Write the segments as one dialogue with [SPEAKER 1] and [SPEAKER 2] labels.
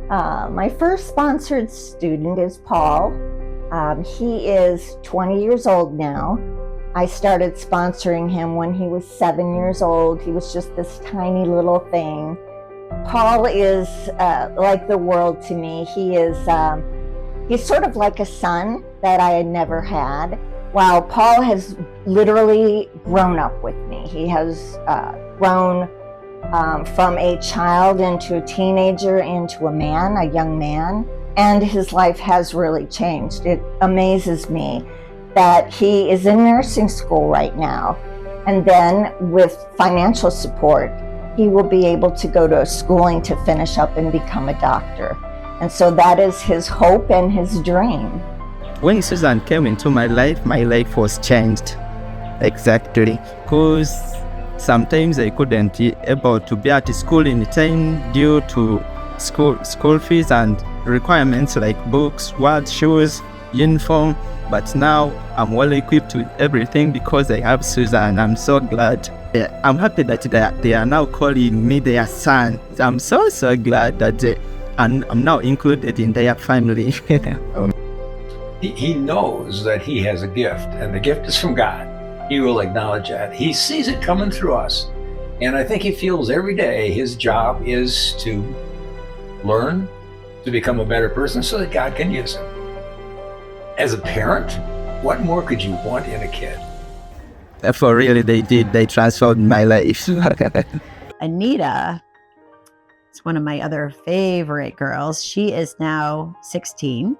[SPEAKER 1] My first sponsored student is Paul. He is 20 years old now. I started sponsoring him when he was 7 years old. He was just this tiny little thing. Paul is like the world to me. He's sort of like a son that I had never had. While Paul has literally grown up with me. He has grown from a child into a teenager into a man, a young man, and his life has really changed. It amazes me that he is in nursing school right now, and then with financial support, he will be able to go to schooling to finish up and become a doctor. And so that is his hope and his dream.
[SPEAKER 2] When Susan came into my life was changed. Exactly. Because sometimes I couldn't be able to be at school in time due to school fees and requirements like books, watch, shoes, uniform. But now I'm well equipped with everything because I have Susan. I'm so glad. I'm happy that they are now calling me their son. I'm so glad that I'm now included in their family.
[SPEAKER 3] He knows that he has a gift, and the gift is from God. He will acknowledge that. He sees it coming through us. And I think he feels every day his job is to learn, to become a better person so that God can use him. As a parent, what more could you want in a kid?
[SPEAKER 2] For really, they did. They transformed my life.
[SPEAKER 4] Anita is one of my other favorite girls. She is now 16.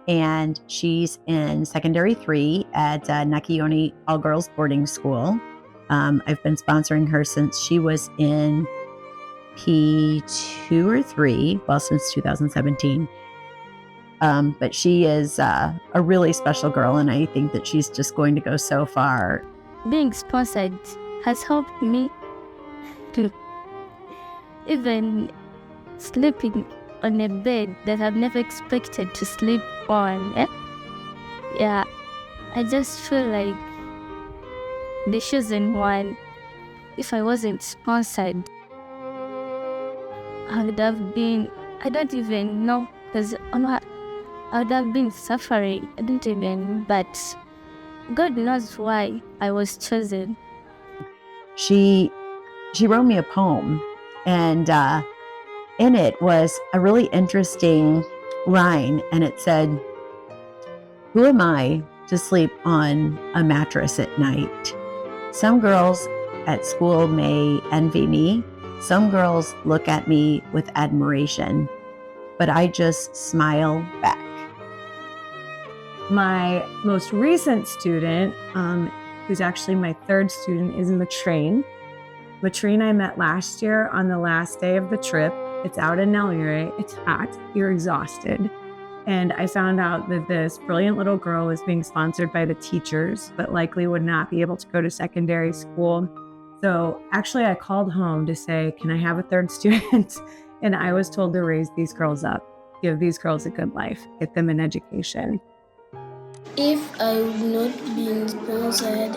[SPEAKER 4] And she's in secondary 3 at Nakioni All-Girls Boarding School. I've been sponsoring her since she was in P2 or 3, well, since 2017. But she is a really special girl, and I think that she's just going to go so far.
[SPEAKER 5] Being sponsored has helped me to even sleeping on a bed that I've never expected to sleep on. Yeah, I just feel like the chosen one. If I wasn't sponsored, I would have been, I don't even know, because I would have been suffering. I don't even, but God knows why I was chosen.
[SPEAKER 4] She wrote me a poem, and in it was a really interesting line, and it said, "Who am I to sleep on a mattress at night? Some girls at school may envy me. Some girls look at me with admiration, but I just smile back."
[SPEAKER 6] My most recent student, who's actually my third student, is Matrine. Matrine I met last year on the last day of the trip. It's out in Nellore. It's hot. You're exhausted. And I found out that this brilliant little girl was being sponsored by the teachers, but likely would not be able to go to secondary school. So actually, I called home to say, can I have a third student? And I was told to raise these girls up, give these girls a good life, get them an education.
[SPEAKER 7] If I would not be sponsored,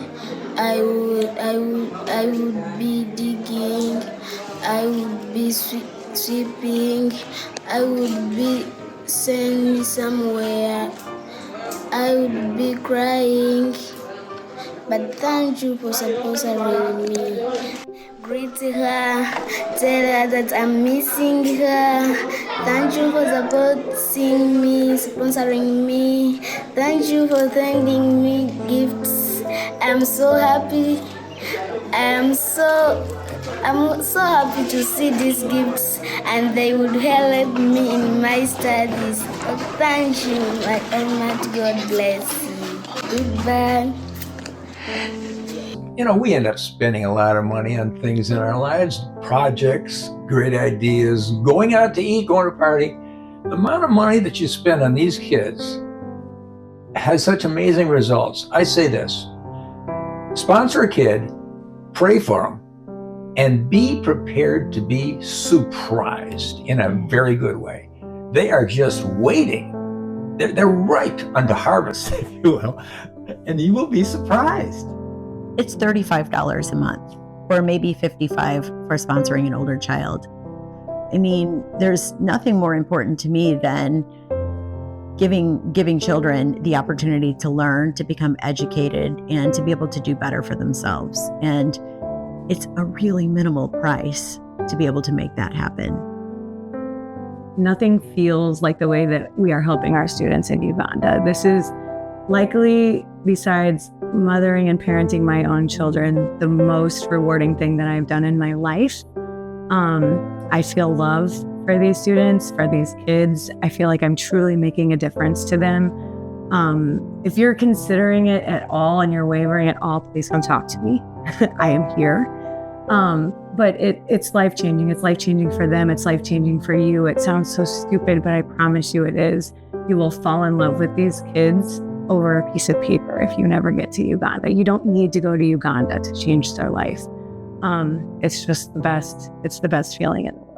[SPEAKER 7] I would be digging, I would be sweeping, I would be sending somewhere, I would be crying. But thank you for sponsoring me. Greet her, tell her that I'm missing her. Thank you for supporting me, sponsoring me. Thank you for sending me gifts. I'm so happy. I'm so happy to see these gifts, and they would help me in my studies. Thank you, my Almighty God bless you. Goodbye.
[SPEAKER 3] You know, we end up spending a lot of money on things in our lives, projects, great ideas, going out to eat, going to a party. The amount of money that you spend on these kids has such amazing results. I say this: sponsor a kid, pray for them, and be prepared to be surprised in a very good way. They are just waiting. They're ripe unto harvest, if you will, and you will be surprised.
[SPEAKER 4] It's $35 a month, or maybe $55 for sponsoring an older child. I mean, there's nothing more important to me than giving children the opportunity to learn, to become educated, and to be able to do better for themselves. And it's a really minimal price to be able to make that happen.
[SPEAKER 6] Nothing feels like the way that we are helping our students in Uganda. This is likely, besides mothering and parenting my own children, the most rewarding thing that I've done in my life. I feel love for these students, for these kids. I feel like I'm truly making a difference to them. If you're considering it at all and you're wavering at all, please come talk to me. I am here. But it's life-changing. It's life-changing for them. It's life-changing for you. It sounds so stupid, but I promise you it is. You will fall in love with these kids over a piece of paper if you never get to Uganda. You don't need to go to Uganda to change their life. It's just the best. It's the best feeling in the world.